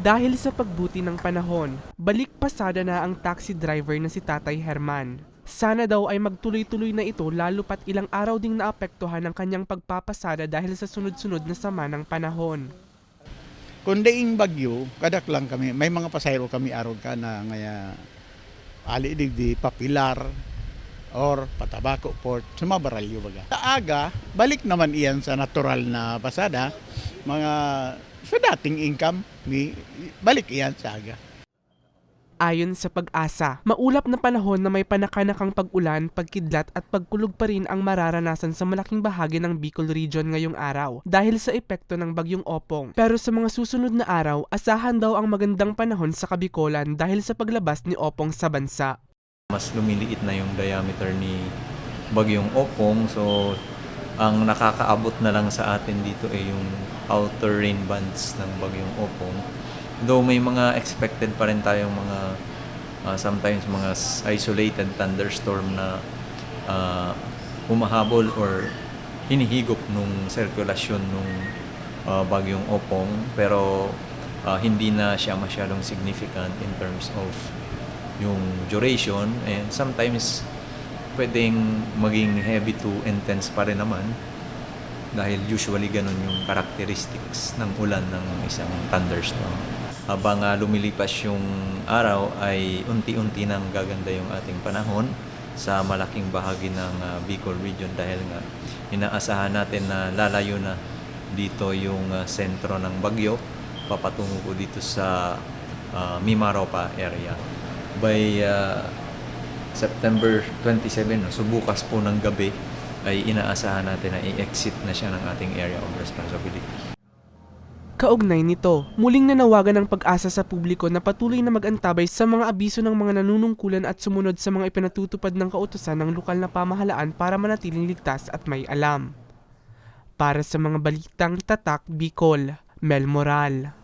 Dahil sa pagbuti ng panahon, balik pasada na ang taxi driver na si Tatay Herman. Sana daw ay magtuloy-tuloy na ito lalo pat ilang araw ding naapektuhan ng kanyang pagpapasada dahil sa sunod-sunod na sama ng panahon. Kung daing bagyo, kadak lang kami. May mga pasayro kami araw ka na ngaya ali di Papilar or Patabako Port, sumabaralyo baga. Sa aga, balik naman iyan sa natural na pasada, mga sa dating income, balik iyan sa aga. Ayon sa Pag-asa, maulap na panahon na may panakanakang pag-ulan, pagkidlat at pagkulog pa rin ang mararanasan sa malaking bahagi ng Bicol Region ngayong araw dahil sa epekto ng bagyong Opong. Pero sa mga susunod na araw, asahan daw ang magandang panahon sa Kabikolan dahil sa paglabas ni Opong sa bansa. Mas lumiliit na yung diameter ni bagyong Opong, so ang nakakaabot na lang sa atin dito ay yung outer rain bands ng bagyong Opong. Though may mga expected pa rin tayong mga sometimes mga isolated thunderstorm na humahabol or hinihigop nung sirkulasyon nung bagyong Opong, pero hindi na siya masyadong significant in terms of yung duration, and sometimes pwedeng maging heavy to intense pa rin naman dahil usually ganun yung characteristics ng ulan ng isang thunderstorm. Habang lumilipas yung araw ay unti-unti nang gaganda yung ating panahon sa malaking bahagi ng Bicol Region dahil nga inaasahan natin na lalayo na dito yung sentro ng bagyo papatungo ko dito sa Mimaropa area. By September 27, so bukas po ng gabi, ay inaasahan natin na i-exit na siya ng ating area of responsibility. Kaugnay nito, muling nanawagan ng Pag-asa sa publiko na patuloy na mag-antabay sa mga abiso ng mga nanunungkulan at sumunod sa mga ipinatutupad ng kautusan ng lokal na pamahalaan para manatiling ligtas at may alam. Para sa mga balitang Tatak Bicol, Mel Moral.